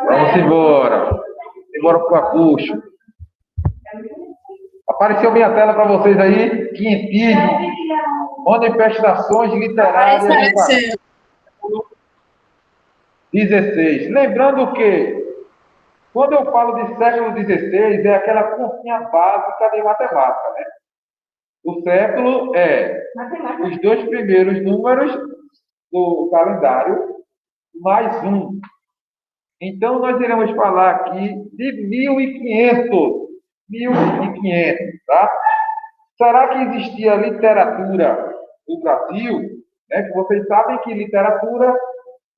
Vamos embora. Embora para o Capucho. Apareceu minha tela para vocês aí. Quintismo. Manifestações literárias no Brasil. 16. Lembrando que, quando eu falo de século XVI, é aquela continha básica de matemática, né? O século é os dois primeiros números do calendário, mais um. Então, nós iremos falar aqui de 1500. 1500, tá? Será que existia literatura no Brasil? Né? Que vocês sabem que literatura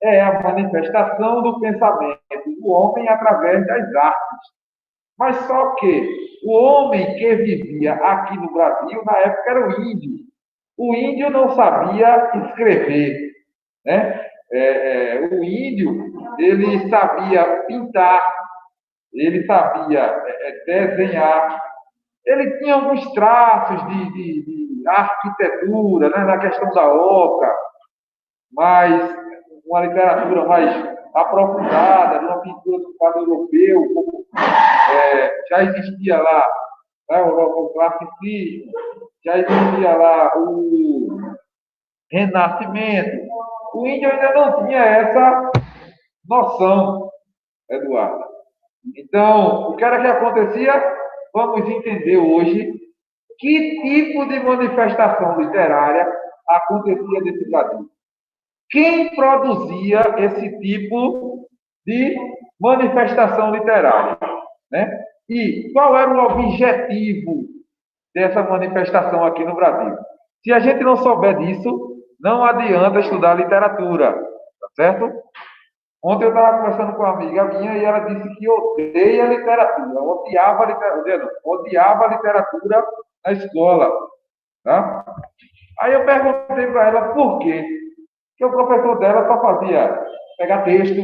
é a manifestação do pensamento do homem através das artes. Mas só que o homem que vivia aqui no Brasil, na época, era o índio. O índio não sabia escrever, né? O índio, ele sabia pintar, ele sabia desenhar, ele tinha alguns traços de arquitetura, né? Na questão da obra, mas uma literatura mais aprofundada, uma pintura do quadro europeu, já existia lá, né, o classicismo, já existia lá o renascimento. O índio ainda não tinha essa noção, Eduardo. Então, o que era que acontecia? Vamos entender hoje que tipo de manifestação literária acontecia nesse Brasil. Quem produzia esse tipo de manifestação literária, né? E qual era o objetivo dessa manifestação aqui no Brasil? Se a gente não souber disso, não adianta estudar literatura, tá certo? Ontem eu estava conversando com uma amiga minha e ela disse que odeia literatura, odiava literatura na escola, tá? Aí eu perguntei para ela por quê. Porque o professor dela só fazia pegar texto,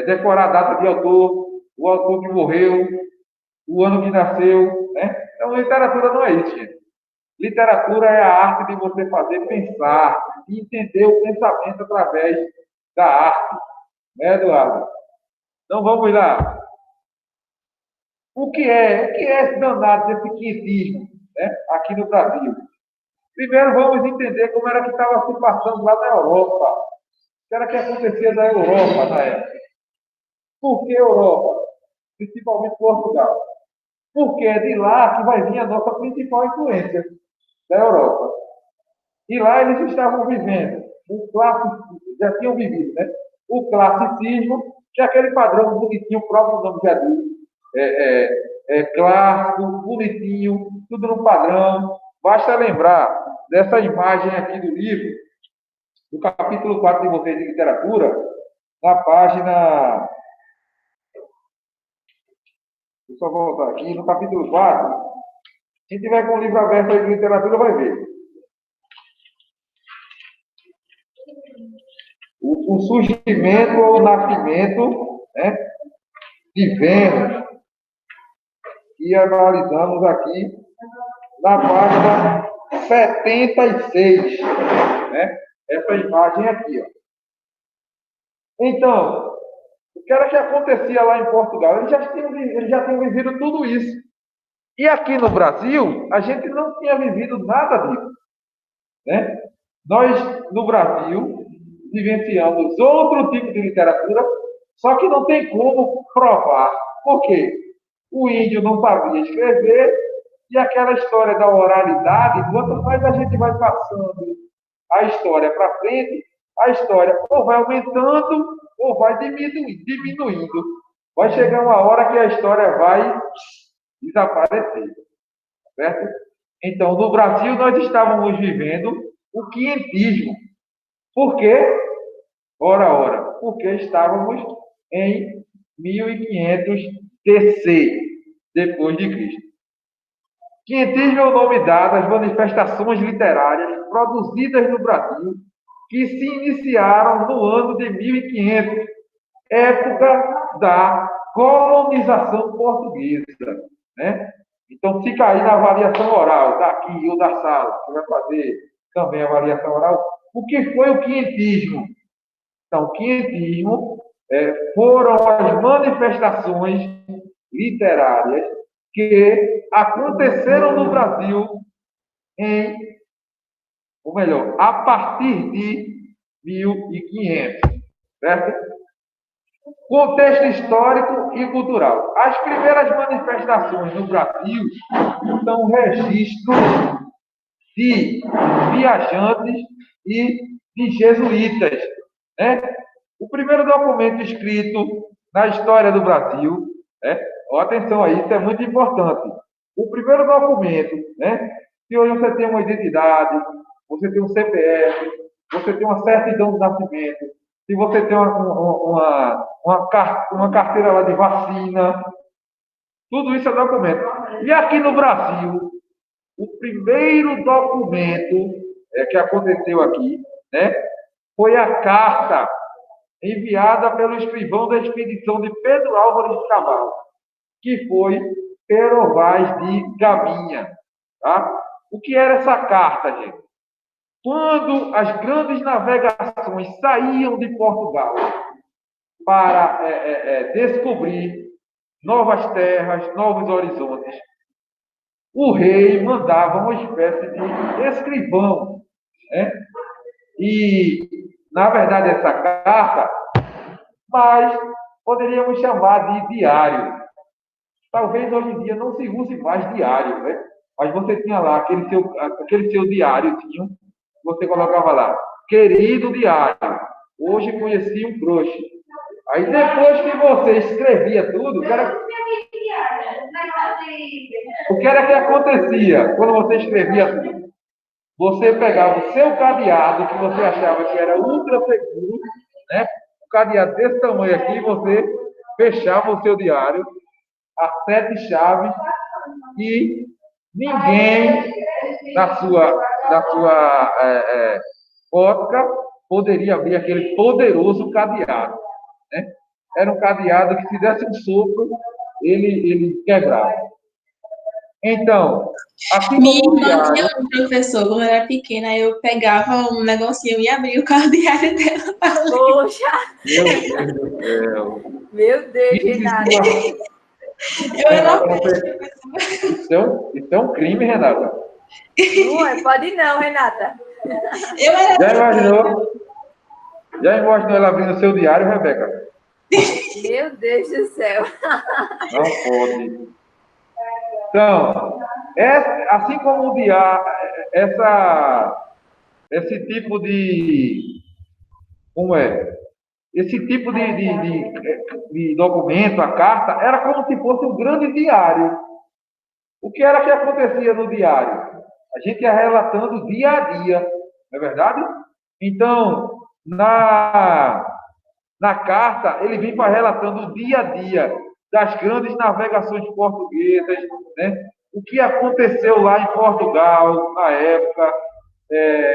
decorar a data de autor, o autor que morreu, o ano que nasceu, né? Então, literatura não é isso, gente. Literatura é a arte de você fazer pensar, e entender o pensamento através da arte, né, Eduardo? Então, vamos lá. O que é esse danado desse quintismo, né, aqui no Brasil? Primeiro, vamos entender como era que estava se passando lá na Europa. O que era que acontecia na Europa na época? Por que Europa? Principalmente Portugal. Porque é de lá que vai vir a nossa principal influência, da Europa. E lá eles estavam vivendo o classicismo, já tinham vivido, né? O classicismo, que é aquele padrão bonitinho, o próprio nome já diz, clássico, bonitinho, tudo no padrão. Basta lembrar dessa imagem aqui do livro, do capítulo 4 de vocês de literatura, na página. Deixa eu só voltar aqui, no capítulo 4. Quem tiver com o livro aberto aí de literatura vai ver. O surgimento ou o nascimento, né, de Vênus, que analisamos aqui na página 76, né? Essa imagem aqui, ó. Então, o que era que acontecia lá em Portugal? Eles já tinham vivido tudo isso. E aqui no Brasil, a gente não tinha vivido nada disso, né? Nós, no Brasil, vivenciamos outro tipo de literatura, só que não tem como provar. Por quê? O índio não sabia escrever, e aquela história da oralidade, quanto mais a gente vai passando a história para frente, a história ou vai aumentando ou vai diminuindo. Vai chegar uma hora que a história vai desaparecer, certo? Então, no Brasil, nós estávamos vivendo o quinhentismo. Por quê? Ora, porque estávamos em 1500 DC, depois de Cristo. Quinhentismo é o nome dado às manifestações literárias produzidas no Brasil, que se iniciaram no ano de 1500, época da colonização portuguesa, né? Então, fica aí na avaliação oral, daqui ou da sala, que vai fazer também a avaliação oral. O que foi o quinhentismo? Então, o quinhentismo foram as manifestações literárias que aconteceram no Brasil ou melhor, a partir de 1500, certo? Contexto histórico e cultural. As primeiras manifestações no Brasil são registros de viajantes e de jesuítas, né? O primeiro documento escrito na história do Brasil, né? Atenção aí, isso é muito importante. O primeiro documento, né? Se hoje você tem uma identidade, você tem um CPF, você tem uma certidão de nascimento, se você tem uma carteira lá de vacina, tudo isso é documento. E aqui no Brasil, o primeiro documento que aconteceu aqui, né, foi a carta enviada pelo escrivão da expedição de Pedro Álvares de Cabral, que foi Pero Vaz de Galinha. Tá? O que era essa carta, gente? Quando as grandes navegações saíam de Portugal para descobrir novas terras, novos horizontes, o rei mandava uma espécie de escrivão, né? E, na verdade, essa carta, mas poderíamos chamar de diário. Talvez hoje em dia não se use mais diário, né? Mas você tinha lá aquele seu diário, você colocava lá, querido diário, hoje conheci um crush. Aí depois que você escrevia tudo, o que era que acontecia quando você escrevia tudo? Você pegava o seu cadeado, que você achava que era ultra seguro, né? Um cadeado desse tamanho aqui, você fechava o seu diário, as 7 chaves, e ninguém da sua ótica poderia abrir aquele poderoso cadeado, né? Era um cadeado que, se desse um sopro, ele quebrava. Então, assim Minha como o irmã tinha diário... um professor, quando eu era pequena, eu pegava um negocinho e abria o carro diário dela. Poxa! Meu Deus do céu! Meu Deus, Renata. Eu era Isso é um crime, Renata. Não é? Pode não, Renata. Eu era Já imaginou? Já imaginou ela abrindo o seu diário, Rebeca? Meu Deus do céu. Não pode. Então, assim como o diário, esse tipo de... Como é? Esse tipo de documento, a carta, era como se fosse um grande diário. O que era que acontecia no diário? A gente ia relatando dia a dia, não é verdade? Então, na carta, ele vem para relatando o dia a dia das grandes navegações portuguesas, né? O que aconteceu lá em Portugal, na época,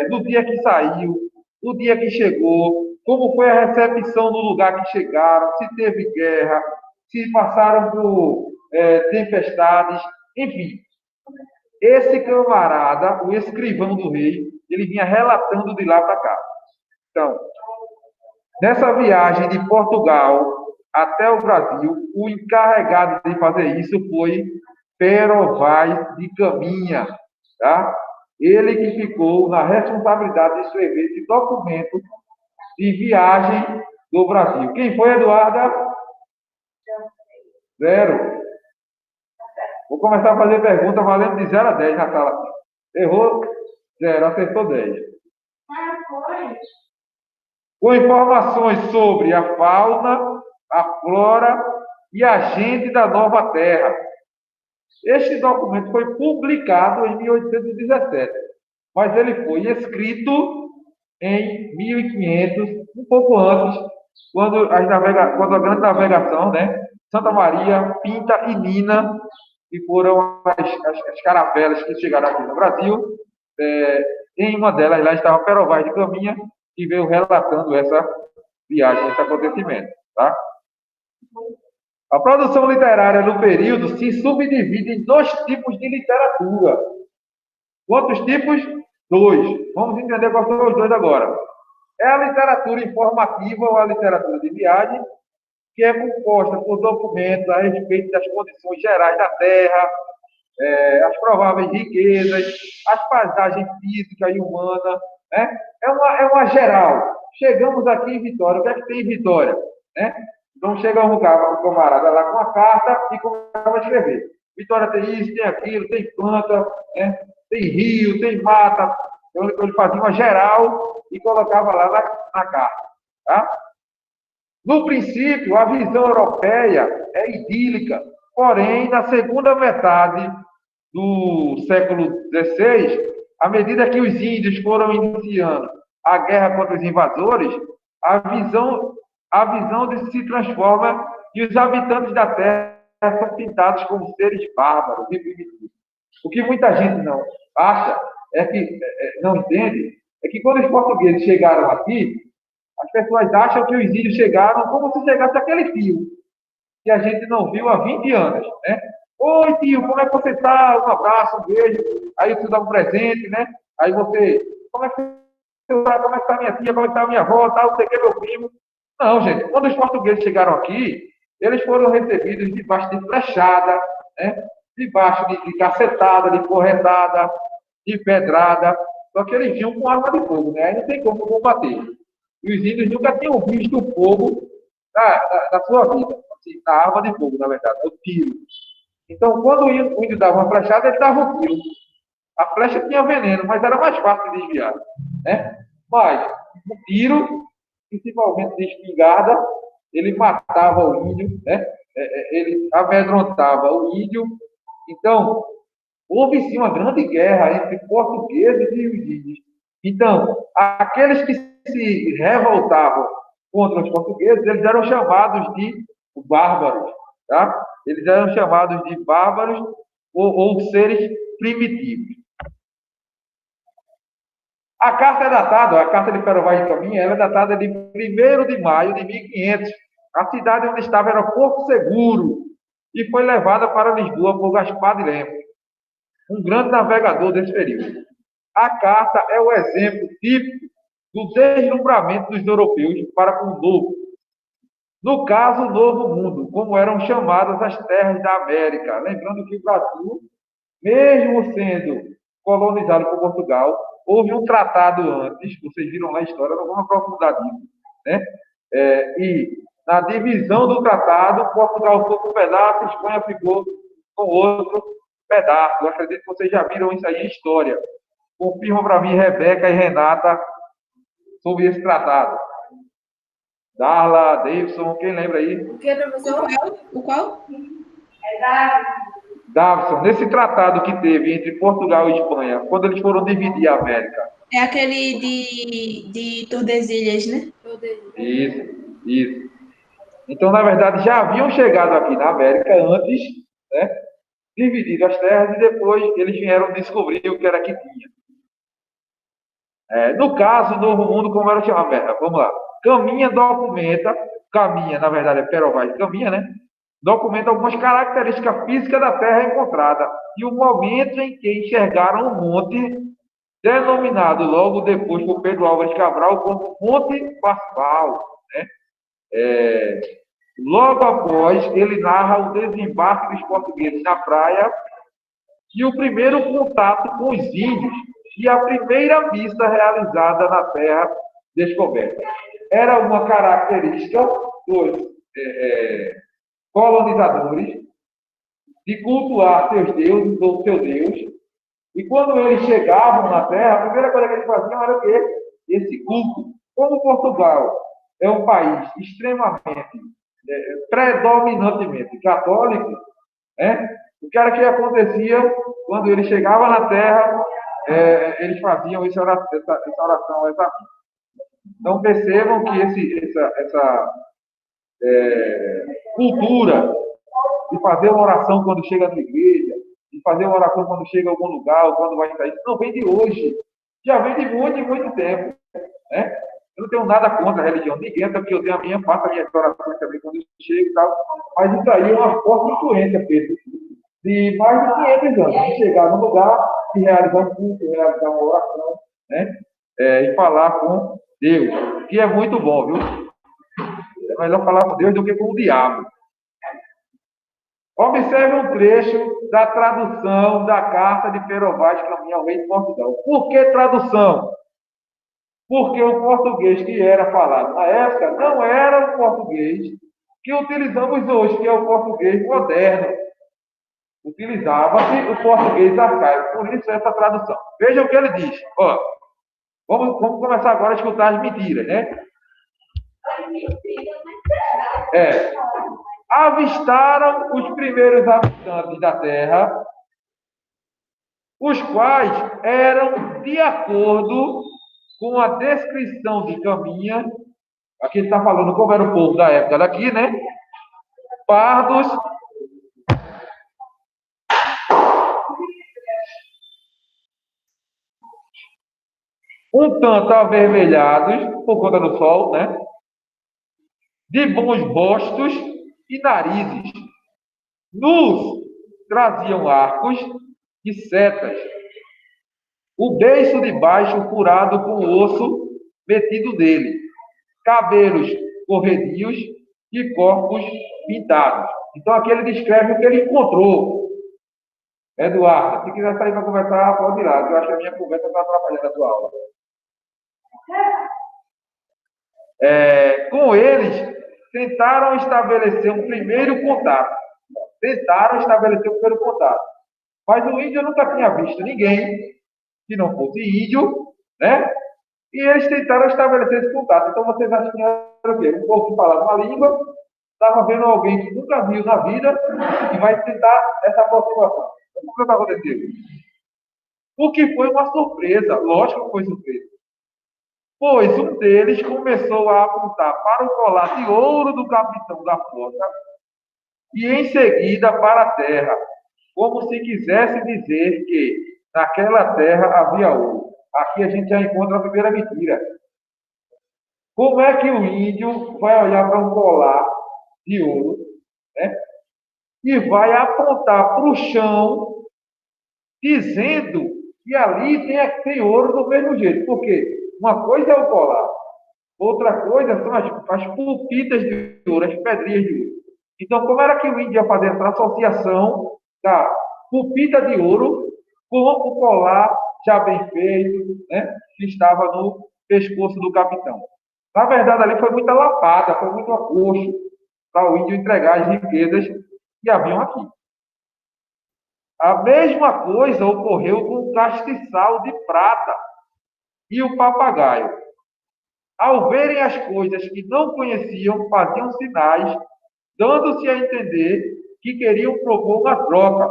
no dia que saiu, no dia que chegou, como foi a recepção no lugar que chegaram, se teve guerra, se passaram por tempestades, enfim. Esse camarada, o escrivão do rei, ele vinha relatando de lá para cá. Então, nessa viagem de Portugal até o Brasil, o encarregado de fazer isso foi Pero Vaz de Caminha, tá? Ele que ficou na responsabilidade de escrever esse documento de viagem do Brasil. Quem foi, Eduarda? 0. Vou começar a fazer pergunta valendo de 0 a 10 na sala. Errou? 0. Acertou 10. Com informações sobre a fauna, a flora e a gente da nova terra. Este documento foi publicado em 1817, mas ele foi escrito em 1500, um pouco antes, quando a grande navegação, né? Santa Maria, Pinta e Nina, que foram as caravelas que chegaram aqui no Brasil. Em uma delas lá estava Pero Vaz de Caminha, que veio relatando essa viagem, esse acontecimento. Tá? A produção literária no período se subdivide em 2 tipos de literatura. Quantos tipos? 2. Vamos entender quais são os 2 agora. É a literatura informativa ou a literatura de viagem, que é composta por documentos a respeito das condições gerais da Terra, as prováveis riquezas, as paisagens física e humana, né? É uma geral. Chegamos aqui em Vitória. O que é que tem em Vitória? Né? Então chega um camarada lá com a carta e começa a escrever. Vitória tem isso, tem aquilo, tem planta, né? Tem rio, tem mata. Então ele fazia uma geral e colocava lá na carta. Tá? No princípio, a visão europeia é idílica, porém, na segunda metade do século XVI, à medida que os índios foram iniciando a guerra contra os invasores, a visão, a visão se transforma e os habitantes da Terra são pintados como seres bárbaros e primitivos. O que muita gente não acha, não entende, é que quando os portugueses chegaram aqui, as pessoas acham que os índios chegaram como se chegasse aquele tio, que a gente não viu há 20 anos, né? Oi, tio, como é que você está? Um abraço, um beijo. Aí você dá um presente, né? Aí você, como é que você está? Como é que está minha tia? Como é que está minha avó? Tal, você quer meu primo? Não, gente. Quando os portugueses chegaram aqui, eles foram recebidos debaixo de flechada, né? Debaixo de cacetada, de porretada, de pedrada. Só que eles vinham com arma de fogo, né? Aí não tem como combater. E os índios nunca tinham visto o fogo na sua vida. Assim, na arma de fogo, na verdade, o tiro. Então, quando o índio dava uma flechada, ele dava um tiro. A flecha tinha veneno, mas era mais fácil de desviar. Né? Mas o tiro, principalmente de espingarda, ele matava o índio, né? Ele amedrontava o índio. Então, houve sim uma grande guerra entre portugueses e os índios. Então, aqueles que se revoltavam contra os portugueses, eles eram chamados de bárbaros, tá? Eles eram chamados de bárbaros ou seres primitivos. A carta é datada, a carta de Pero Vaz de Caminha, ela é datada de 1º de maio de 1500. A cidade onde estava era Porto Seguro e foi levada para Lisboa por Gaspar de Lemos, um grande navegador desse período. A carta é o exemplo típico do deslumbramento dos europeus para com o novo. No caso, o Novo Mundo, como eram chamadas as terras da América. Lembrando que o Brasil, mesmo sendo colonizado por Portugal, houve um tratado antes, vocês viram lá a história, não vamos aprofundar nisso, né? E na divisão do tratado, Portugal ficou com um pedaço, a Espanha ficou com outro pedaço. Eu acredito que vocês já viram isso aí em história. Confirmam para mim, Rebeca e Renata, sobre esse tratado. Darla, Davidson, quem lembra aí? O que, professor? O qual? Davidson, nesse tratado que teve entre Portugal e Espanha, quando eles foram dividir a América. É aquele de Tordesilhas, né? Isso. Então, na verdade, já haviam chegado aqui na América antes, né? Dividido as terras e depois eles vieram descobrir o que era que tinha. No caso, o Novo Mundo, como era chamado? Vamos lá. Caminha, na verdade, é Pero Vaz, caminha, né? Documenta algumas características físicas da Terra encontrada e o momento em que enxergaram um monte, denominado logo depois por Pedro Álvares Cabral como Monte Pascoal, né? Logo após, ele narra o desembarque dos portugueses na praia e o primeiro contato com os índios e a primeira missa realizada na terra descoberta. Era uma característica dos colonizadores de cultuar seus deuses ou seu Deus. E quando eles chegavam na terra, a primeira coisa que eles faziam era o quê? Esse culto. Como Portugal é um país extremamente, predominantemente católico, né? O que era que acontecia quando eles chegavam na terra, eles faziam essa oração, essa missa. Então percebam que essa cultura de fazer uma oração quando chega na igreja, de fazer uma oração quando chega a algum lugar, ou quando vai sair, não vem de hoje. Já vem de muito tempo. Né? Eu não tenho nada contra a religião, ninguém, até porque eu tenho a minha, faço a minha oração também quando eu chego e tal. Mas isso aí é uma forte influência, Pedro, de mais de 500 anos, de chegar num lugar e realizar um culto, realizar uma oração, né? E falar com Deus, que é muito bom, viu? É melhor falar com Deus do que com o diabo. Observe um trecho da tradução da carta de Pero Vaz Caminha ao Rei de Portugal. Por que tradução? Porque o português que era falado na época não era o português que utilizamos hoje, que é o português moderno. Utilizava-se o português arcaico, por isso essa tradução. Veja o que ele diz. Ó, vamos começar agora a escutar as mentiras, né? Avistaram os primeiros habitantes da terra, os quais eram de acordo com a descrição de Caminha. Aqui ele está falando como era o povo da época daqui, né? Pardos, um tanto avermelhados por conta do sol, né? De bons bostos e narizes. Nus traziam arcos e setas. O beiço de baixo furado com o osso metido nele. Cabelos corredios e corpos pintados. Então aqui ele descreve o que ele encontrou. Eduardo, se quiser sair para conversar, pode ir lá. Eu acho que a minha conversa está atrapalhando a tua aula. Com eles, tentaram estabelecer um primeiro contato. Mas o índio nunca tinha visto ninguém que não fosse índio, né? E eles tentaram estabelecer esse contato. Então vocês acham que era o quê? Um povo que falava uma língua, estava vendo alguém que nunca viu na vida e vai tentar essa aproximação. O que está acontecendo? O que foi uma surpresa, lógico que foi surpresa. Pois um deles começou a apontar para o colar de ouro do capitão da frota e em seguida para a terra, como se quisesse dizer que naquela terra havia ouro. Aqui a gente já encontra a primeira mentira. Como é que o índio vai olhar para um colar de ouro, né, e vai apontar para o chão, dizendo que ali tem ouro do mesmo jeito? Por quê? Uma coisa é o colar, outra coisa são as pupitas de ouro, as pedrinhas de ouro. Então, como era que o índio ia fazer essa associação da pupita de ouro com o colar já bem feito, né, que estava no pescoço do capitão? Na verdade, ali foi muita lapada, foi muito acocho para o índio entregar as riquezas que haviam aqui. A mesma coisa ocorreu com o castiçal de prata e o papagaio. Ao verem as coisas que não conheciam, faziam sinais, dando-se a entender que queriam propor uma troca.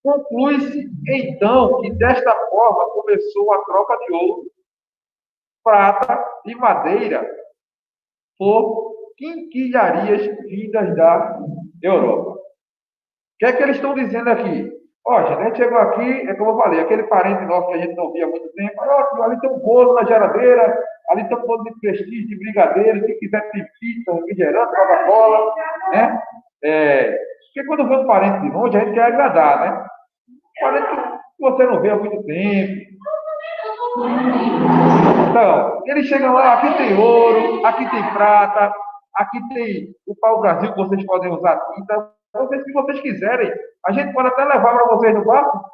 Conclui-se, então, que desta forma começou a troca de ouro, prata e madeira por quinquilharias vindas da Europa. O que é que eles estão dizendo aqui? Ó, gente, a gente chegou aqui, é como eu falei, aquele parente nosso que a gente não via há muito tempo, ali tem um bolo na geladeira, ali tem um bolo de prestígio, de brigadeiro, se quiser tem pizza, refrigerante, Coca-Cola, né? Porque quando vê um parente de longe, a gente quer agradar, né? Parente que você não vê há muito tempo. Então, eles chegam lá, aqui tem ouro, aqui tem prata, aqui tem o pau-brasil que vocês podem usar tinta, se vocês quiserem, a gente pode até levar para vocês no barco,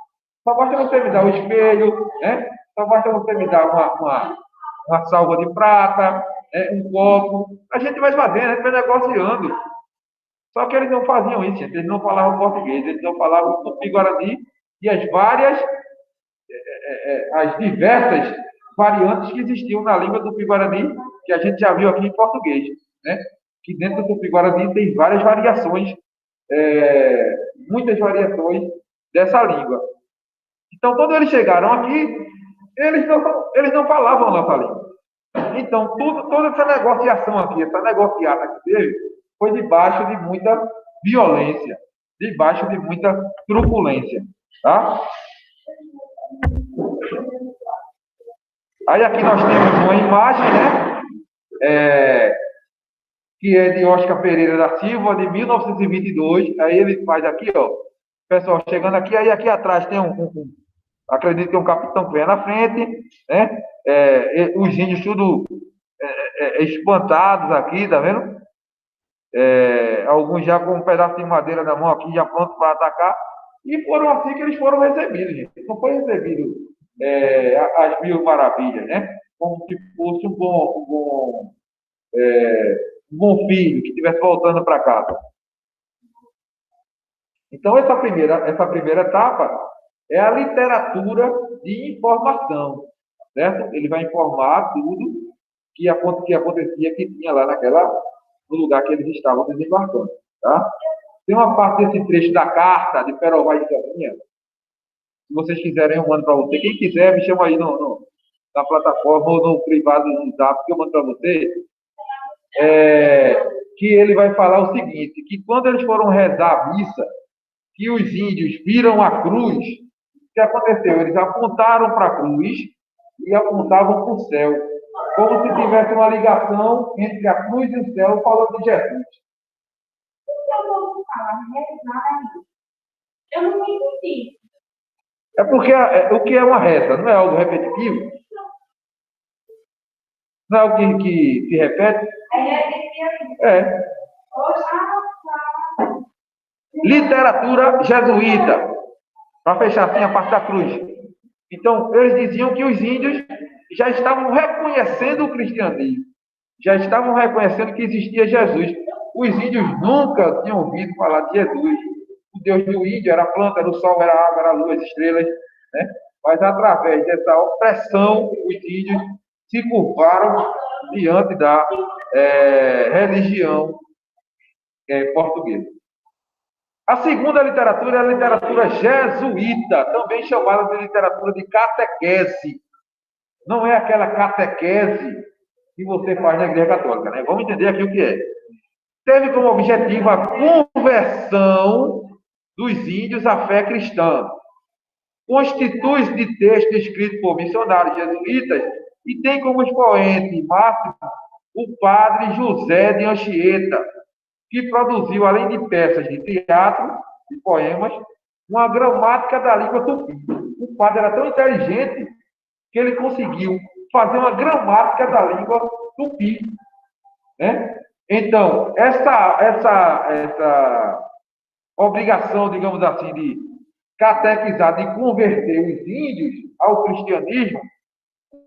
só basta você me dar o espelho, né? Só basta você me dar uma salva de prata, né? Um copo, a gente vai fazendo, a gente vai negociando. Só que eles não faziam isso, gente. Eles não falavam português, eles não falavam tupi-guarani e as diversas variantes que existiam na língua do tupi-guarani, que a gente já viu aqui em português, né? Que dentro do tupi-guarani tem várias variações, muitas variações dessa língua. Então, quando eles chegaram aqui, eles não falavam a nossa língua. Então, toda essa negociação aqui, essa negociata que teve, foi debaixo de muita violência, debaixo de muita truculência, tá? Aí aqui nós temos uma imagem, né? Que é de Oscar Pereira da Silva, de 1922. Aí ele faz aqui, ó. Pessoal chegando aqui, aí aqui atrás tem acredito que é um capitão que vem na frente, né? os índios tudo espantados aqui, tá vendo? Alguns já com um pedaço de madeira na mão aqui, já pronto para atacar. E foram assim que eles foram recebidos, gente. Não foi recebido as mil maravilhas, né? Como se fosse um bom filho que estivesse voltando para casa. Então, essa primeira etapa é a literatura de informação, certo? Ele vai informar tudo que acontecia, que tinha lá no lugar que eles estavam desembarcando, tá? Tem uma parte desse trecho da carta de Perová e Caminha. Se vocês quiserem, eu mando para você. Quem quiser, me chama aí na plataforma ou no privado do Zap, que eu mando para você. Que ele vai falar o seguinte, que quando eles foram rezar a missa, que os índios viram a cruz, o que aconteceu? Eles apontaram para a cruz e apontavam para o céu, como se tivesse uma ligação entre a cruz e o céu, falando de Jesus. Eu não entendi. É porque o que é uma reza? Não é algo repetitivo? Não é algo que se repete? É. Literatura jesuíta. Para fechar assim a parte da cruz. Então, eles diziam que os índios já estavam reconhecendo o cristianismo. Já estavam reconhecendo que existia Jesus. Os índios nunca tinham ouvido falar de Jesus. O Deus do índio era a planta, era o sol, era a água, era a lua, as estrelas. Né? Mas através dessa opressão, os índios se curvaram diante da religião portuguesa. A segunda literatura é a literatura jesuíta, também chamada de literatura de catequese. Não é aquela catequese que você faz na Igreja Católica, né? Vamos entender aqui o que é. Teve como objetivo a conversão dos índios à fé cristã. Constitui-se de texto escrito por missionários jesuítas e tem como expoente máximo o padre José de Anchieta, que produziu, além de peças de teatro e poemas, uma gramática da língua tupi. O padre era tão inteligente que ele conseguiu fazer uma gramática da língua tupi. Né? Então, essa obrigação, digamos assim, de catequizar, de converter os índios ao cristianismo,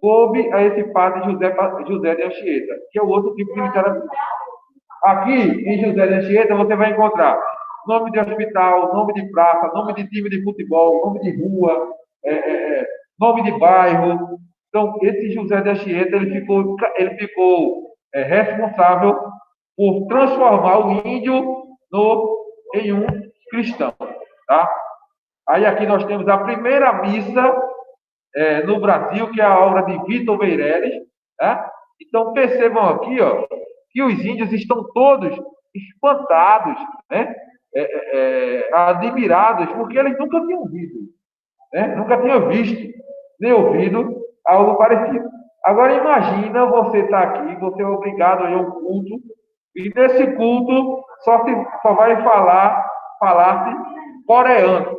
coube a esse padre José de Anchieta, que é o outro tipo de literatura. Aqui, em José de Anchieta, você vai encontrar nome de hospital, nome de praça, nome de time de futebol, nome de rua, nome de bairro. Então, esse José de Anchieta, ele ficou responsável por transformar o índio em um cristão. Tá? Aí aqui nós temos a primeira missa no Brasil, que é a obra de Vitor Meireles. Tá? Então, percebam aqui, ó, que os índios estão todos espantados, né? Admirados, porque eles nunca tinham visto, né? Nunca tinham visto, nem ouvido algo parecido. Agora, imagina você estar aqui, você é obrigado a ir a um culto, e nesse culto só vai falar-se coreano.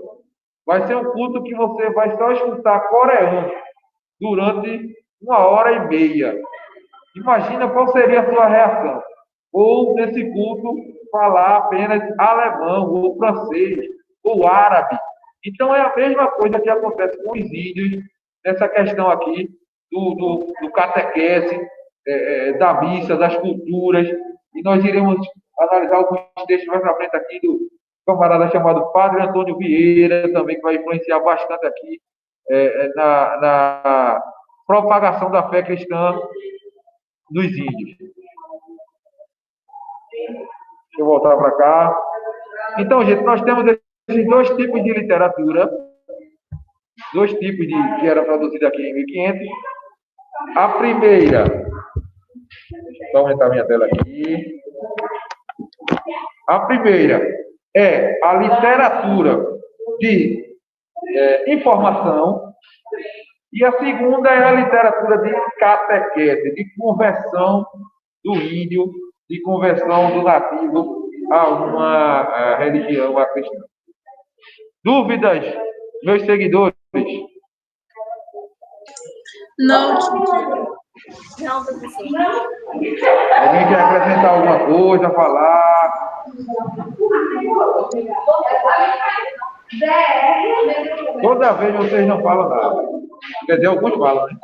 Vai ser um culto que você vai só escutar coreano durante 1h30. Imagina qual seria a sua reação. Ou, nesse culto, falar apenas alemão, ou francês, ou árabe. Então, é a mesma coisa que acontece com os índios, nessa questão aqui do catequese, da missa, das culturas. E nós iremos analisar alguns textos mais para frente aqui do camarada chamado Padre Antônio Vieira, também, que vai influenciar bastante aqui na propagação da fé cristã dos índios. Deixa eu voltar para cá. Então, gente, nós temos esses dois tipos de literatura, dois tipos que era produzido aqui em 1500. A primeira, deixa eu aumentar minha tela aqui. A primeira é a literatura de informação, e a segunda é a literatura de catequese, de conversão do índio, de conversão do nativo a uma religião cristã. Dúvidas, meus seguidores? Não, teacher. Não, professor. Alguém quer acrescentar alguma coisa, falar? Toda vez vocês não falam nada. Quer dizer, alguns falam, né?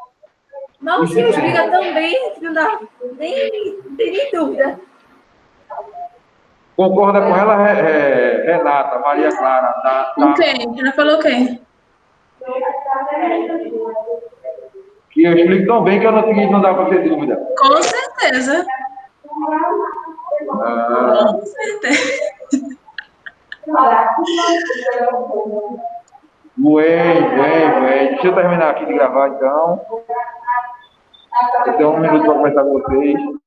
Mas o senhor explica tão bem que não dá nem dúvida. Concorda com ela, Renata, Maria Clara, Com quem? Ela falou quem? que eu explico tão bem que eu não dá para ter dúvida. Com certeza. Ah, Com certeza. bem. Deixa eu terminar aqui de gravar, então. Eu tenho um minuto para conversar com vocês.